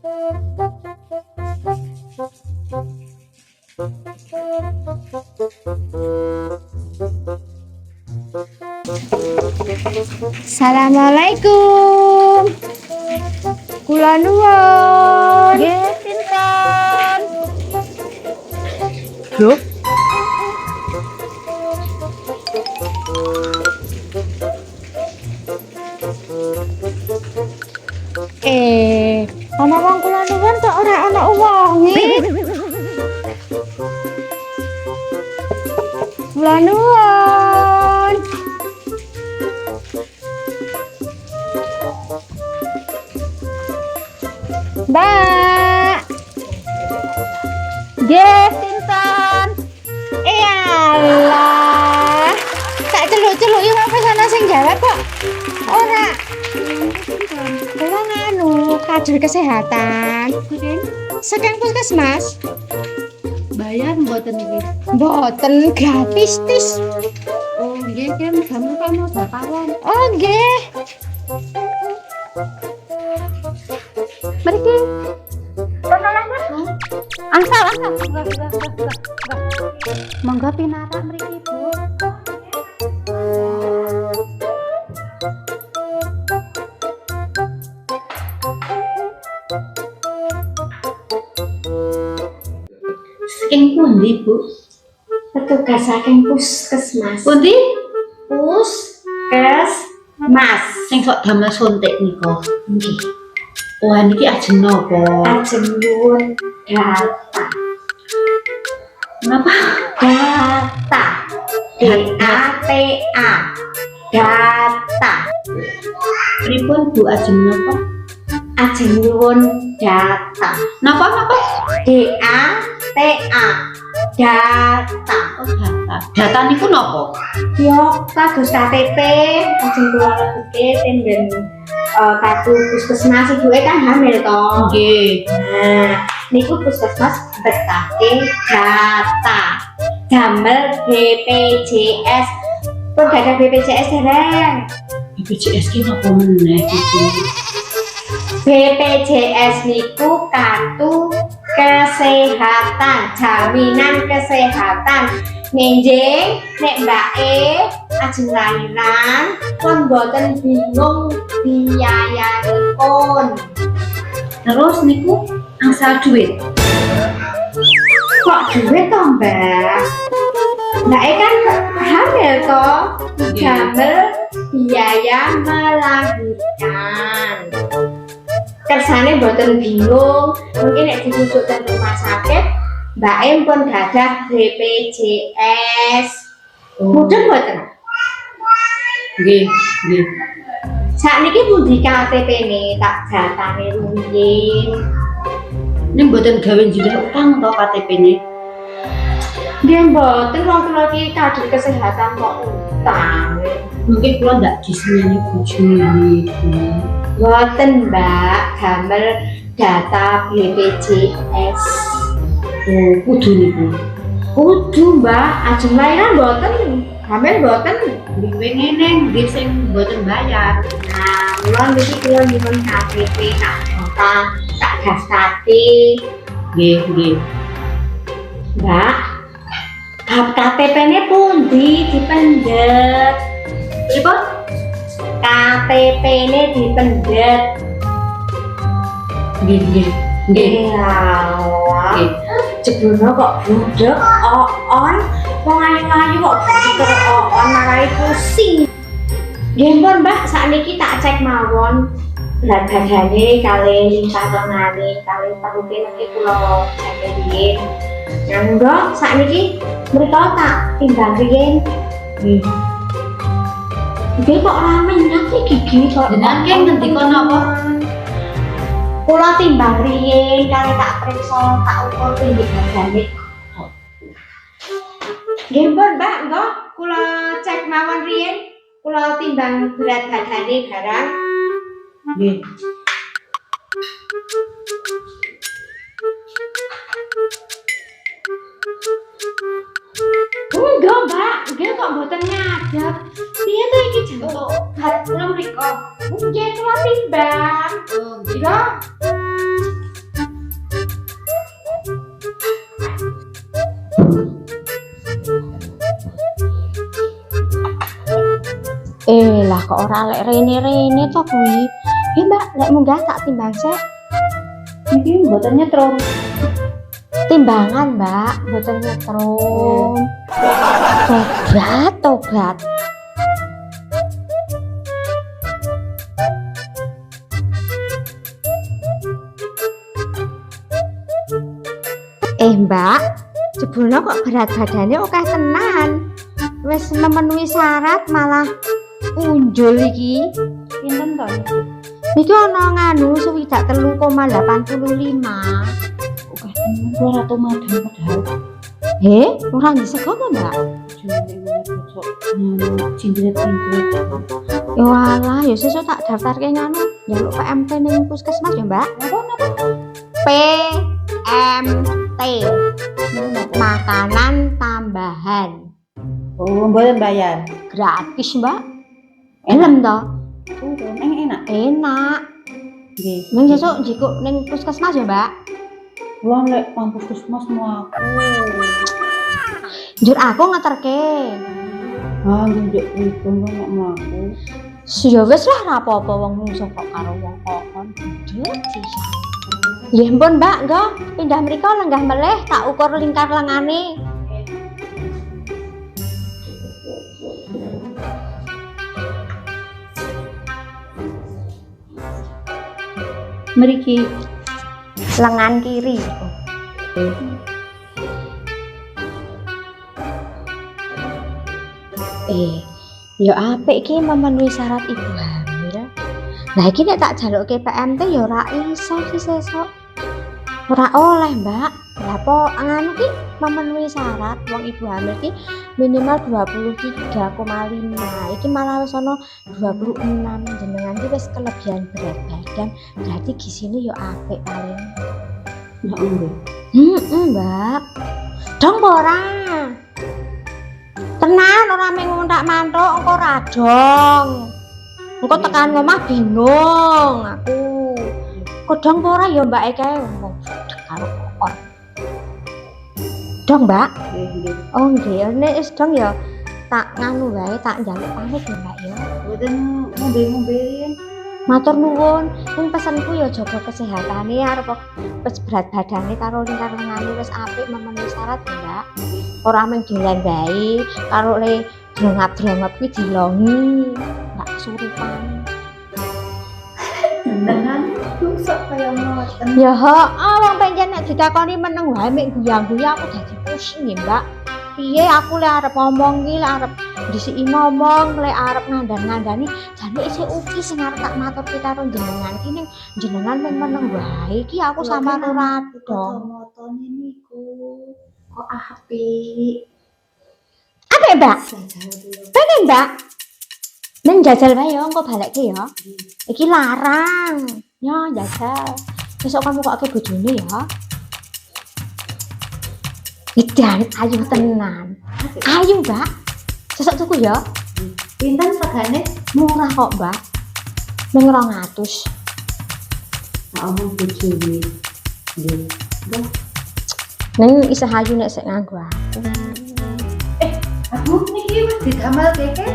Assalamualaikum. Kula nuwun. Nggih, pinten? Loh. Ana wong kula nuwun kok ora ana wonge. Kula nuwun. Mbak. Nggih, pinten? Alah. Tak celuk-celuki kok wis ana sing jawab kok. Ora. Kula nganu kader kesehatan. Saking puskesmas. Bayar mboten iki? Mboten gratis tis. Oh, nggih, kan kamu mau bakalan. Oh nggih. Mriki. Angsal. Enggak. Monggo pinarak mriki, Bu. Saking pundi, Bu? Petugas saking puskesmas. Pundi? Puskesmas. Sing sok damel suntik nika. Nggih. Wah, niki ajeng napa? Ajeng nyuwun data. Napa? Data. DATA. Data. Pripun Bu ajeng napa? Ajeng nyuwun data. Napa? DATA. Data. Oh, data. Data niku napa? Yo, kados KTP, ajeng kula lebeke tenden kartu puskesmas ibuke kan hamil to. Nggih. Nah, niku puskesmas betake data. Damel BPJS. Pun gak ada BPJS dereng. BPJS ki napa meneh iki? BPJS niku kartu kesehatan, jaminan kesehatan. Nenjing nek mbake ajeng lahiran pun boten bingung biayanipun. Terus niku angsal duit. Kok duit to, Mbak? Mbake kan hamil to, damel biaya melahirkan. Kersane boten bingung, mungkin nek dirujuk teng rumah sakit Mbak Em pun gadah BPJS. Mudeng mboten? Nggih. Sakniki pundi KTP-ne tak datane rumiyin. Ning mboten gawe njilih utang to KTP-ne. Nggih mboten wong kula iki kader kesehatan kok utang. Mungkin kula ndak diseneni bojone. Mboten Mbak, damel data BPJS. Oh, kudu niku. Kudu Mbak, ajeng lahiran mboten, hamil mboten. Nggih ngene, nggih sing mboten bayar. Nah, kula nyuwun KTP tak daftarke. Nggih. Mbak, KTP-ne pundi dipendet? Pripun? KTP-ne dipendet. Nggih. Alah. Jebulno kok budek on. Wong ayu-ayu kok budek on marai pusing. Nggih pun Mbak, sakniki tak cek mawon. Berat badane kali limpah tengane kali perute niki kula cek riyin. Nyangga sakniki mriko tak timbang riyin. Nggih kok ora menyat iki gigi kok. Jenengan ki ngendika napa? Kula timbang riyin kali tak priksa tak ukur tinggi badane. Nggih pun Mbak, engko kula cek mawon riyin, kula timbang berat badane barang. Nggih. Enggak Mbak, nggih kok mboten ngadeg. Piye to iki jantung? Berat kula mriko. Nggih kula timbang. Oh, nggih. Enggak. kok ora lek rene-rene to kuwi. Ya Mbak, lek munggah tak timbang sik. Niki mboten nyetrum. Timbangan Mbak, mboten nyetrum. Tobat. Mbak, jebulno kok berat badannya akeh tenan. Wis memenuhi syarat malah unjul iki. Pinten to? Iki ana nganu swidak 3,85. Oke, ora to madang padahal. Ora disego apa, Mbak? Jane bocok ngono cincret-cincret. Ya walah, ya sesuk tak daftarke nganu, njaluk PMT ning puskesmas ya, Mbak. Napa? PMT. Makanan tambahan. Oh, mboten bayar. Gratis, Mbak. Elem to? Enak. Enak. Nggih. Ning sesuk njikuk ning puskesmas ya, Mbak. Wong lek kampus puskesmas mau aku. Njur aku ngeterke. Njuk iku nek mlaku. Ya wis lah ora apa-apa wong mungsuh kok karo wong kokon. Njur sisa. Ya ampun, Mbak, nggo pindah mriko lenggah melih tak ukur lingkar lengane. Mriki Lengan kiri. Ya apik iki memenuhi syarat ibu hamil. Lah iki nek tak jalukke PMT ya ora iso sih sesuk. Ora oleh, Mbak. Lah apa nganu ki memenuhi syarat wong ibu hamil ki minimal 23,5. Iki malah wis ana 26. Jenengan ki wis kelebihan berat badan. Berarti gisine ya apik paling. ya nggih. Mbak. Dong ora. Tenan ora mung ngontak mantuk engko ra dong. Engko tekan omah bingung aku. Kodong apa ora ya Mbak kae ngomong karo kokon. Dong, Mbak. Nggih. Oh nggih, nek wis dong ya tak nganu wae, tak njaluk pamit ya Mbak ya. Mboten ngombe-ngombein. Matur nuwun, ning pesenku ya jaga kesehatane arep wis berat badane karo lingkar lengane wis apik memenuhi syarat ya Mbak. Ora mung dolan bae karo le drongap-drongap kuwi dilongi. Mbak kesurupan. Jenengan sok kaya ngoten. Ya heeh, wong pancen nek ditakoni meneng wae mek guyang-guyang aku dadi pusing ya Mbak. Piye aku lek arep ngomong ki, lek arep disiki ngomong, lek arep ngandani jane isih uki sing arep tak maturke karo jenengan ki ning jenengan mung meneng wae ki aku sama ora dong. Motone niku kok apik. Apik, Mbak? Pengen, Mbak? Neng jajal wae ya, engko balekke ya. Iki larang. Ya, jajal. Besok kamu kok ke bojone ya. Edan ayu tenan. Ayu, Mbak. Sesuk tuku ya. Pinten regane? Murah kok, Mbak. Ning 200. Tak omong bojone. Nggih. Ning isih ayu nek sik nganggo aku. Aduh niki wis didamel keke.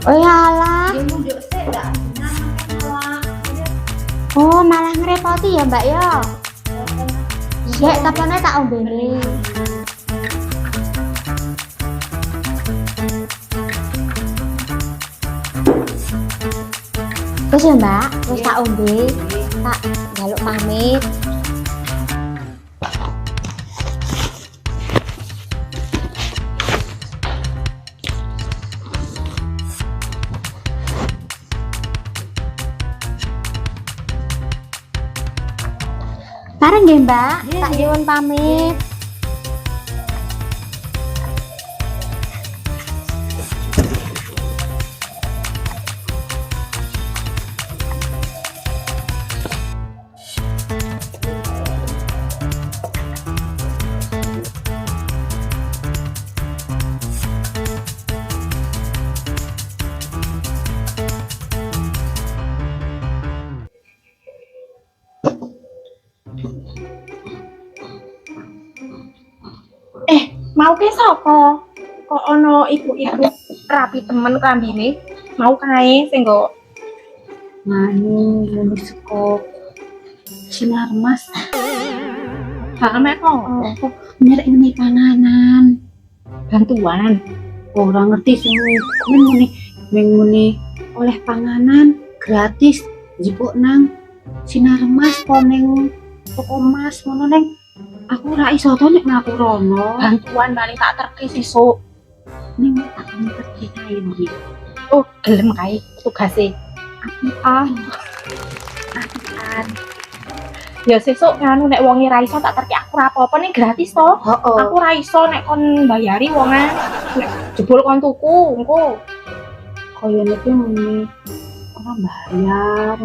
Oh yalah. Nggih munjuk sik ndak nang. Oh, malah ngerepoti ya, Mbak ya. Sik tapane tak ombene. Wis ya, Mbak, wis tak ombe. Tak njaluk pamit. Bareng nggih, Mbak. Tak nyuwun pamit. Mau ke sapa? Kok ana ibu-ibu rapi temen klambine? mau kae sing nggo nganu ngene saka sinar mas mek kok nyerek ngene panganan bantuan. ora ngerti sing mengune oleh panganan gratis jipuk nang sinar mas po ning toko mas ngono neng aku ora iso to nek mlaku rono Bantuan paling tak terke sesuk. ning tak ngerti kae iki Oh, gelem kae tugase. ah Ya sesuk nganu nek wonge ra iso tak terke aku ra apa-apa ning gratis to. heeh Aku ra iso nek kon bayari wonge. Nek jebul kon tuku engko. kaya niki ngene ora bayar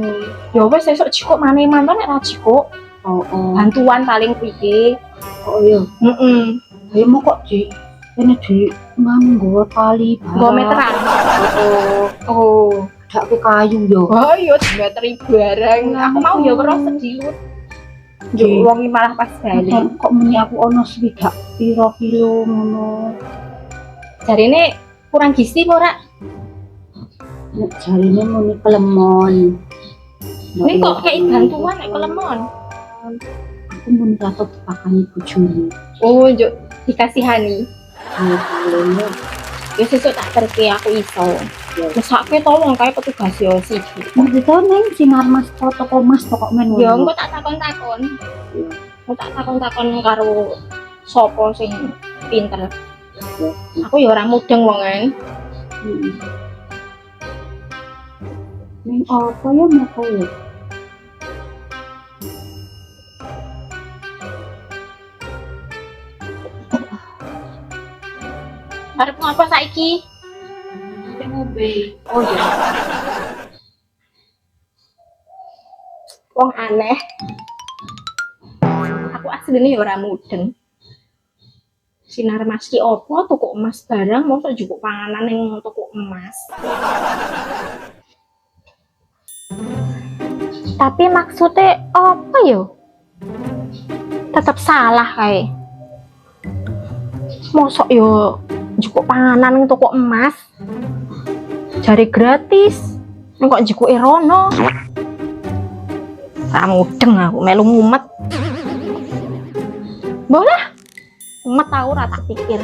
Ya wis sesuk jikuk maneh mantan nek ra jikuk. oh Bantuan paling piye. oh iya Heeh. ayo mau kok di ini di nganggo kali Nggo meteran. oh Oh. dak ke kayu yo Oh iya dimeteri barang. Aku mau ya weruh sedilut. Yo Nggih. wong iki malah pas bali. kok muni aku ono swidak piro kilo ngono Jarine kurang gizi apa ora? nek jarine muni kelemon Ini kok kayak bantuan nek kelemon. aku mun dapat pakani bojone Oh, yo dikasihani. ayo kalene Ya sesuk tak terke aku iso. Ya. Mesake to wong kae petugas yo siji. ngerti to neng sinar mas toko mas pokok men Ya engko tak takon-takon. Engko tak takon-takon karo sapa sing pinter. Aku ya ora mudeng wongen. neng apa ya mereka ya Arep ngapa saiki? ngombe Oh ya. Wong aneh. Aku asline ya ora mudeng. Sinar Mas ki opo tuku emas barang mosok jupuk panganan ning tuku emas. Tapi maksudnya apa yo? Tetap salah kae. Mosok yo jupuk panganan ning tuku emas. Jari gratis. Ning kok jukuke rono. Ra mudeng aku melu mumet. Boleh. Mumet aku ora tak pikir.